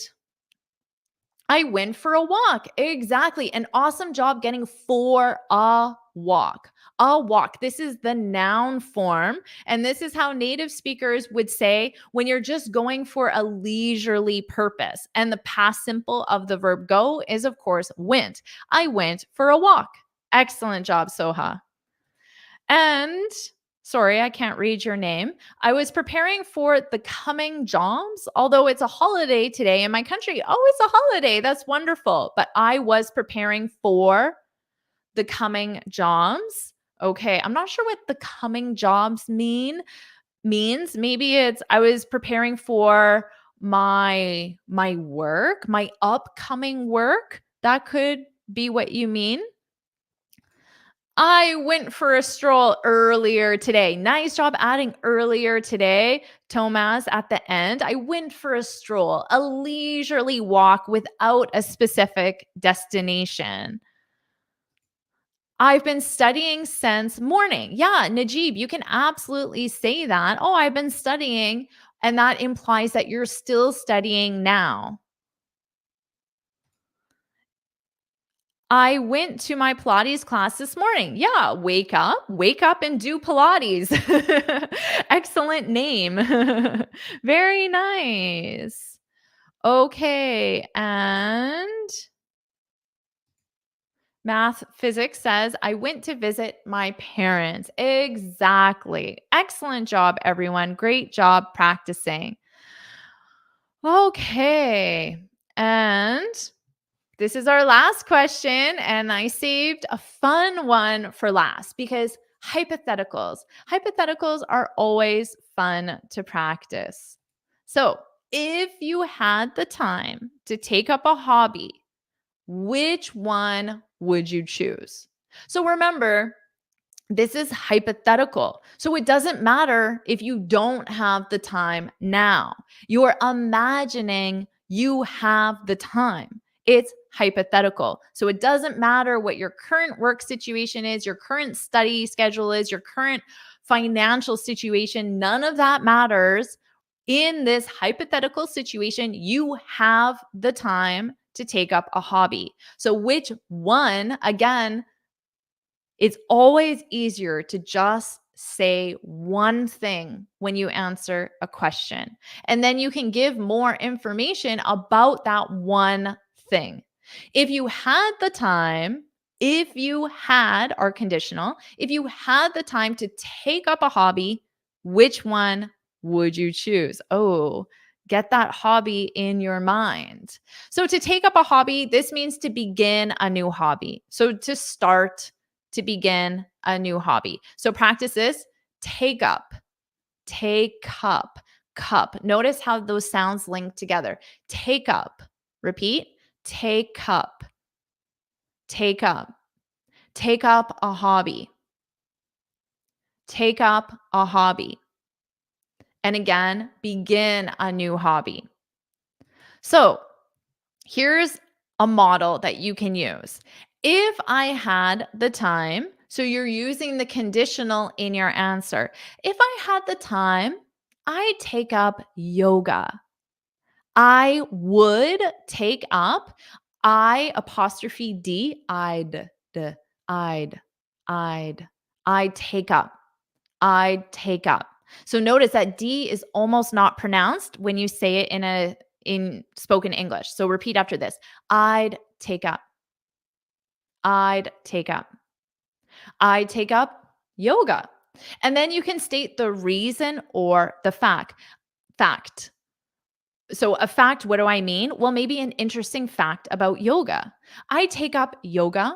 Speaker 1: I went for a walk. Exactly. An awesome job getting for a walk. A walk. This is the noun form. And this is how native speakers would say when you're just going for a leisurely purpose. And the past simple of the verb go is, of course, went. I went for a walk. Excellent job, Soha. And sorry, I can't read your name. I was preparing for the coming jobs, although it's a holiday today in my country. Oh, it's a holiday. That's wonderful. But I was preparing for the coming jobs. Okay, I'm not sure what the coming jobs means. Maybe it's I was preparing for my work, my upcoming work. That could be what you mean. I went for a stroll earlier today. Nice job adding earlier today, Tomas, at the end. I went for a stroll, a leisurely walk without a specific destination. I've been studying since morning. Yeah, Najib, you can absolutely say that. Oh, I've been studying. And that implies that you're still studying now. I went to my Pilates class this morning. Yeah, wake up and do Pilates. Excellent name. Very nice. Okay, and Math Physics says, I went to visit my parents. Exactly. Excellent job, everyone. Great job practicing. Okay, and this is our last question, and I saved a fun one for last because hypotheticals. Hypotheticals are always fun to practice. So, if you had the time to take up a hobby, which one would you choose? So, remember, this is hypothetical. So it doesn't matter if you don't have the time now. You're imagining you have the time. It's hypothetical. So it doesn't matter what your current work situation is, your current study schedule is, your current financial situation. None of that matters. In this hypothetical situation, you have the time to take up a hobby. So which one, again, it's always easier to just say one thing when you answer a question. And then you can give more information about that one thing. If you had the time, if you had, are conditional, if you had the time to take up a hobby, which one would you choose? Oh, get that hobby in your mind. So to take up a hobby, this means to begin a new hobby. So to start, to begin a new hobby. So practice this. Take up, cup. Notice how those sounds link together. Take up. Repeat. Take up. Take up. Take up a hobby. Take up a hobby. And again, begin a new hobby. So here's a model that you can use. If I had the time, so you're using the conditional in your answer. If I had the time, I'd take up yoga. I would take up I apostrophe D, I'd, I'd take up. I'd take up. So notice that D is almost not pronounced when you say it in spoken English. So repeat after this. I'd take up. I'd take up. I'd take up yoga. And then you can state the reason or the fact. So, a fact, what do I mean? Well, maybe an interesting fact about yoga. I take up yoga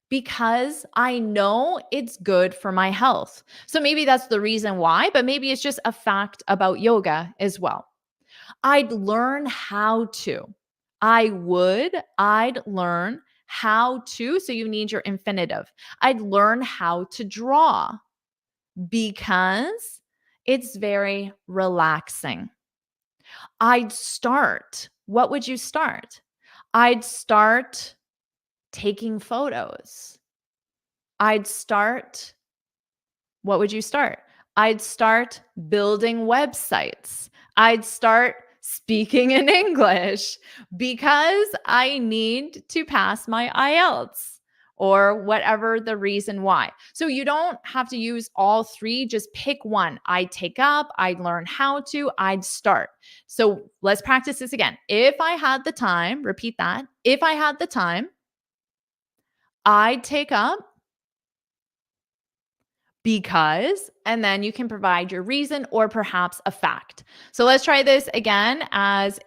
Speaker 1: because I know it's good for my health. So, maybe that's the reason why, but maybe it's just a fact about yoga as well. I'd learn how to. I'd learn how to. So, you need your infinitive. I'd learn how to draw because it's very relaxing. I'd start. What would you start? I'd start taking photos. I'd start, what would you start? I'd start building websites. I'd start speaking in English because I need to pass my IELTS or whatever the reason why. So you don't have to use all three, just pick one. I'd take up, I'd learn how to, I'd start. So let's practice this again. If I had the time, repeat that. If I had the time, I'd take up because, and then you can provide your reason or perhaps a fact. So let's try this again as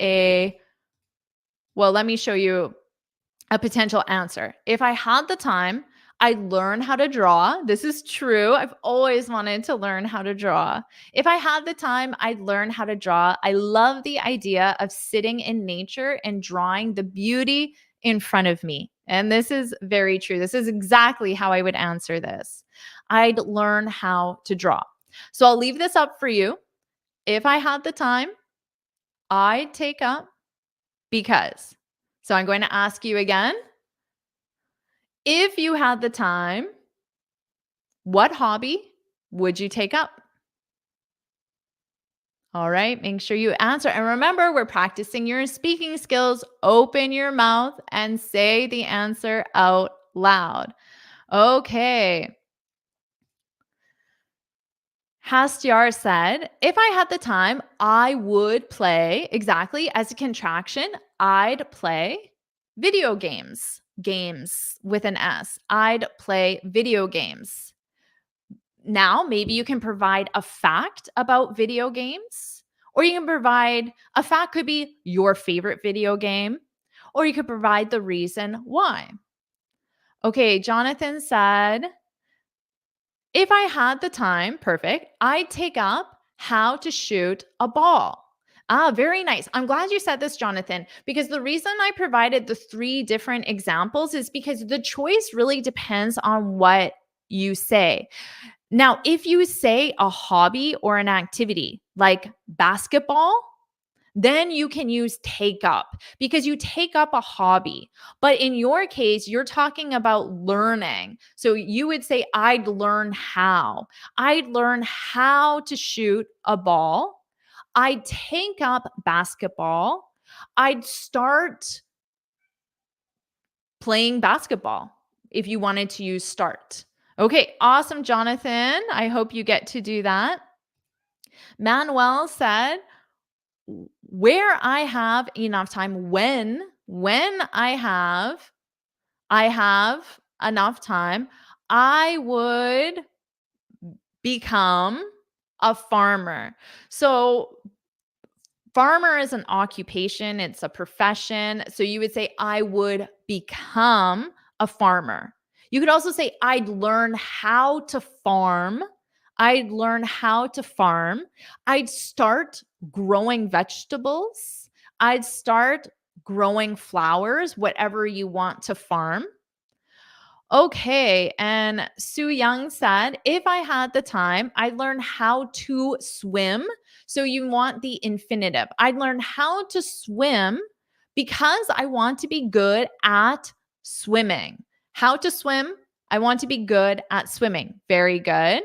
Speaker 1: well, let me show you a potential answer. If I had the time, I'd learn how to draw. This is true. I've always wanted to learn how to draw. If I had the time, I'd learn how to draw. I love the idea of sitting in nature and drawing the beauty in front of me. And this is very true. This is exactly how I would answer this. I'd learn how to draw. So I'll leave this up for you. If I had the time, I'd take up because. So I'm going to ask you again. If you had the time, what hobby would you take up? All right, make sure you answer. And remember, we're practicing your speaking skills. Open your mouth and say the answer out loud. Okay. Hastiar said, if I had the time, I would play, exactly as a contraction, I'd play video games. Games with an S. I'd play video games. Now, maybe you can provide a fact about video games, or you can provide a fact, could be your favorite video game, or you could provide the reason why. Okay, Jonathan said, if I had the time, perfect, I'd take up how to shoot a ball. Ah, very nice. I'm glad you said this, Jonathan, because the reason I provided the 3 different examples is because the choice really depends on what you say. Now, if you say a hobby or an activity like basketball, then you can use take up because you take up a hobby. But in your case, you're talking about learning. So you would say, I'd learn how. I'd learn how to shoot a ball. I'd take up basketball. I'd start playing basketball if you wanted to use start. Okay, awesome, Jonathan. I hope you get to do that. Manuel said, where I have enough time, when I have enough time, I would become a farmer. So farmer is an occupation, it's a profession. So you would say, I would become a farmer. You could also say, I'd learn how to farm. I'd learn how to farm. I'd start growing vegetables. I'd start growing flowers, whatever you want to farm. Okay. And Sue Young said, if I had the time, I'd learn how to swim. So you want the infinitive. I'd learn how to swim because I want to be good at swimming. How to swim? I want to be good at swimming. Very good.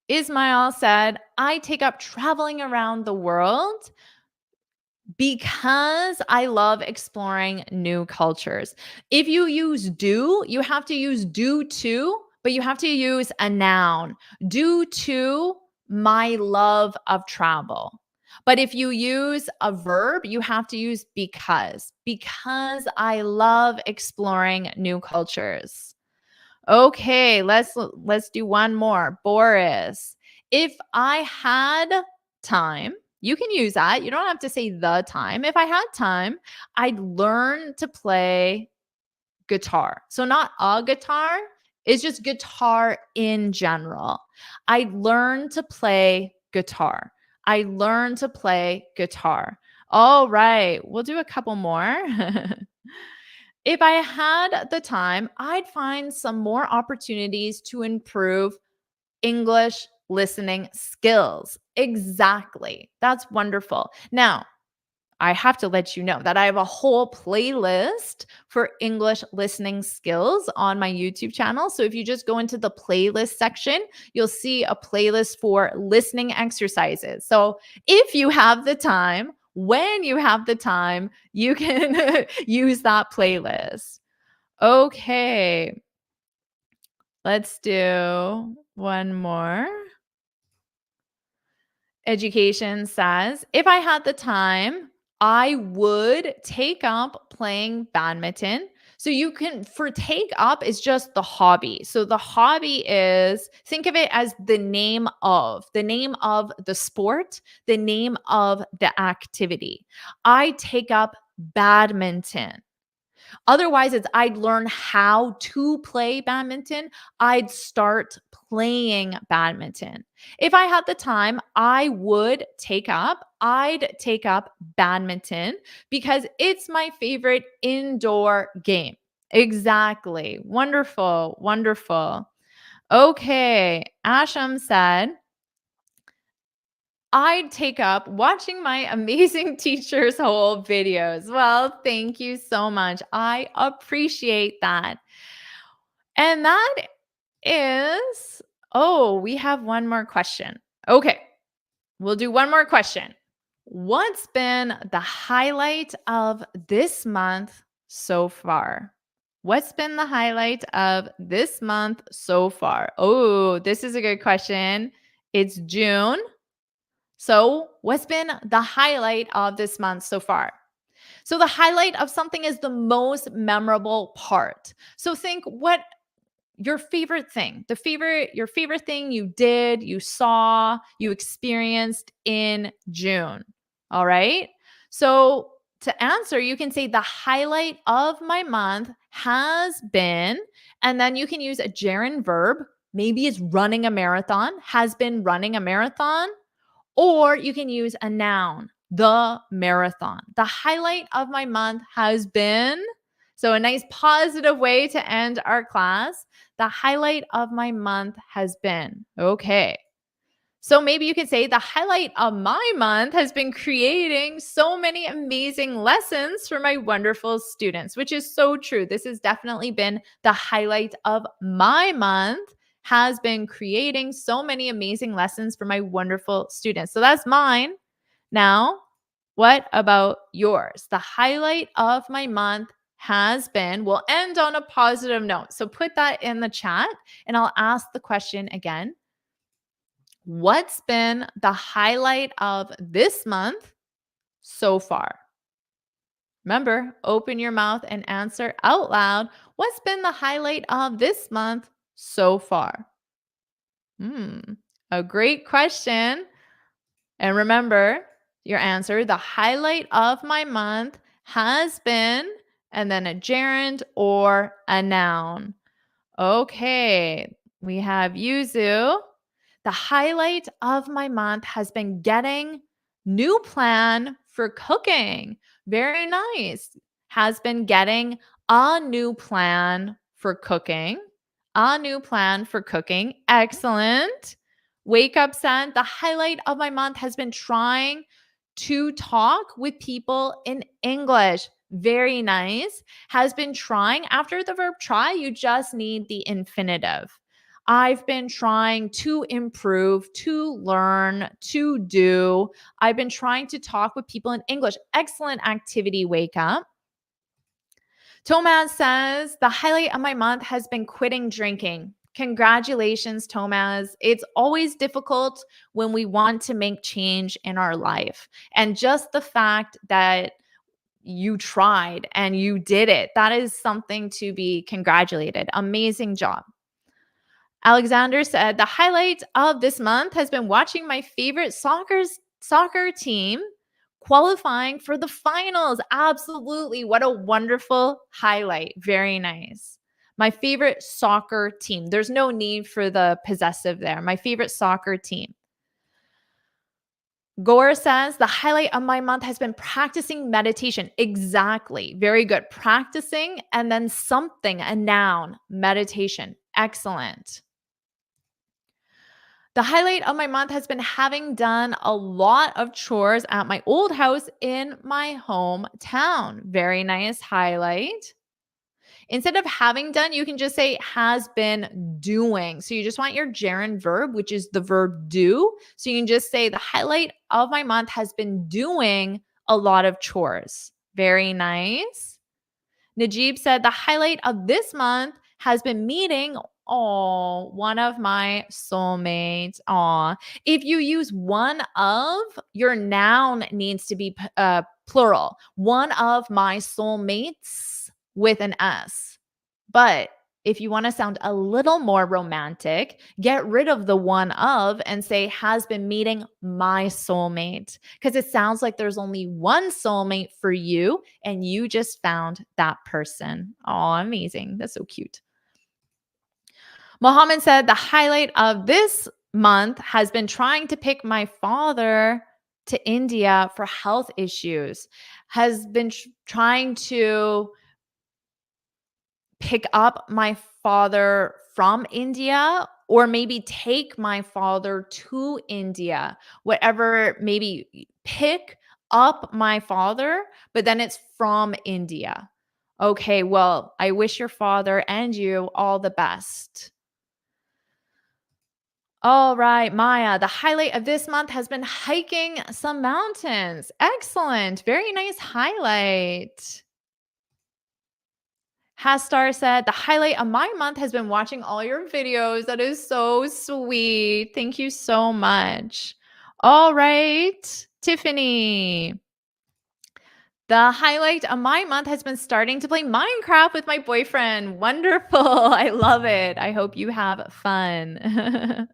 Speaker 1: Ismail said, I take up traveling around the world because I love exploring new cultures. If you use do, you have to use due to, but you have to use a noun. Due to my love of travel. But if you use a verb, you have to use because I love exploring new cultures. Okay, let's do one more. Boris, if I had time, you can use that. You don't have to say the time. If I had time, I'd learn to play guitar. So not a guitar, it's just guitar in general. I learned to play guitar. I learned to play guitar. All right, we'll do a couple more. If I had the time, I'd find some more opportunities to improve English listening skills. Exactly. That's wonderful. Now, I have to let you know that I have a whole playlist for English listening skills on my YouTube channel. So if you just go into the playlist section, you'll see a playlist for listening exercises. So if you have the time, when you have the time, you can use that playlist. Okay, let's do one more. Education says, if I had the time, I would take up playing badminton. So you can, for take up is just the hobby. So the hobby is, think of it as the name of the sport, the name of the activity. I take up badminton. Otherwise, it's I'd learn how to play badminton. I'd start playing badminton. If I had the time, I'd take up badminton because it's my favorite indoor game. Exactly. Wonderful. Wonderful. Okay. Asham said, I'd take up watching my amazing teacher's whole videos. Well, thank you so much. I appreciate that. And that is, oh, we have one more question. Okay, we'll do one more question. What's been the highlight of this month so far? What's been the highlight of this month so far? Oh, this is a good question. It's June. So, what's been the highlight of this month so far? So, the highlight of something is the most memorable part. So, think what your favorite thing, your favorite thing you did, you saw, you experienced in June. All right. So, to answer, you can say the highlight of my month has been, and then you can use a gerund verb. Maybe it's running a marathon, has been running a marathon, or you can use a noun, the marathon. The highlight of my month has been, so a nice positive way to end our class. The highlight of my month has been. Okay. So maybe you could say the highlight of my month has been creating so many amazing lessons for my wonderful students, which is so true. This has definitely been the highlight of my month, has been creating so many amazing lessons for my wonderful students. So that's mine. Now, what about yours? The highlight of my month has been, we'll end on a positive note. So put that in the chat and I'll ask the question again. What's been the highlight of this month so far? Remember, open your mouth and answer out loud. What's been the highlight of this month so far? A great question. And remember your answer. The highlight of my month has been, and then a gerund or a noun. Okay, we have Yuzu. The highlight of my month has been getting new plan for cooking. Very nice. Has been getting a new plan for cooking. A new plan for cooking. Excellent. Wake up said the highlight of my month has been trying to talk with people in English. Very nice. Has been trying. After the verb try, you just need the infinitive. I've been trying to improve, to learn, to do. I've been trying to talk with people in English. Excellent activity, wake up. Tomaz says, the highlight of my month has been quitting drinking. Congratulations, Tomaz. It's always difficult when we want to make change in our life. And just the fact that you tried and you did it, that is something to be congratulated. Amazing job. Alexander said, the highlight of this month has been watching my favorite soccer team qualifying for the finals. Absolutely. What a wonderful highlight. Very nice. My favorite soccer team. There's no need for the possessive there. My favorite soccer team. Gore says, the highlight of my month has been practicing meditation. Exactly. Very good. Practicing and then something, a noun, meditation. Excellent. The highlight of my month has been having done a lot of chores at my old house in my hometown. Very nice highlight. Instead of having done, you can just say has been doing. So you just want your gerund verb, which is the verb do. So you can just say the highlight of my month has been doing a lot of chores. Very nice. Najib said the highlight of this month has been meeting one of my soulmates. If you use one of, your noun needs to be plural. One of my soulmates with an S. But if you want to sound a little more romantic, get rid of the one of and say has been meeting my soulmate, because it sounds like there's only one soulmate for you and you just found that person. Oh, amazing. That's so cute. Mohammed said the highlight of this month has been trying to pick my father to India for health issues, has been trying to pick up my father from India or maybe take my father to India, whatever, maybe pick up my father, but then it's from India. Okay, well, I wish your father and you all the best. All right, Maya, the highlight of this month has been hiking some mountains. Excellent. Very nice highlight. Hastar said, the highlight of my month has been watching all your videos. That is so sweet. Thank you so much. All right, Tiffany. The highlight of my month has been starting to play Minecraft with my boyfriend. Wonderful. I love it. I hope you have fun.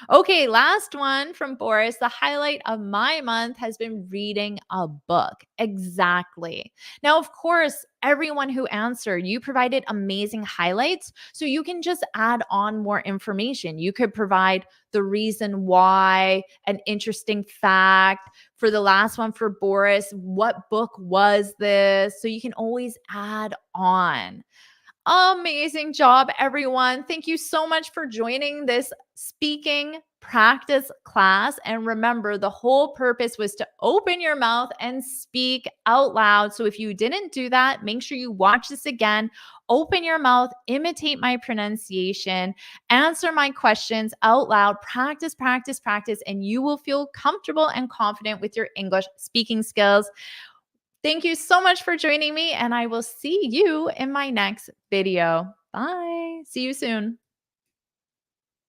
Speaker 1: Okay, last one from Boris. The highlight of my month has been reading a book. Exactly. Now, of course, everyone who answered, you provided amazing highlights. So you can just add on more information. You could provide the reason why, an interesting fact. For the last one for Boris, what book was this? So you can always add on. Amazing job, everyone. Thank you so much for joining this speaking practice class. And remember, the whole purpose was to open your mouth and speak out loud. So if you didn't do that, make sure you watch this again. Open your mouth, imitate my pronunciation, answer my questions out loud, practice, practice, practice, and you will feel comfortable and confident with your English speaking skills. Thank you so much for joining me, and I will see you in my next video. Bye. See you soon.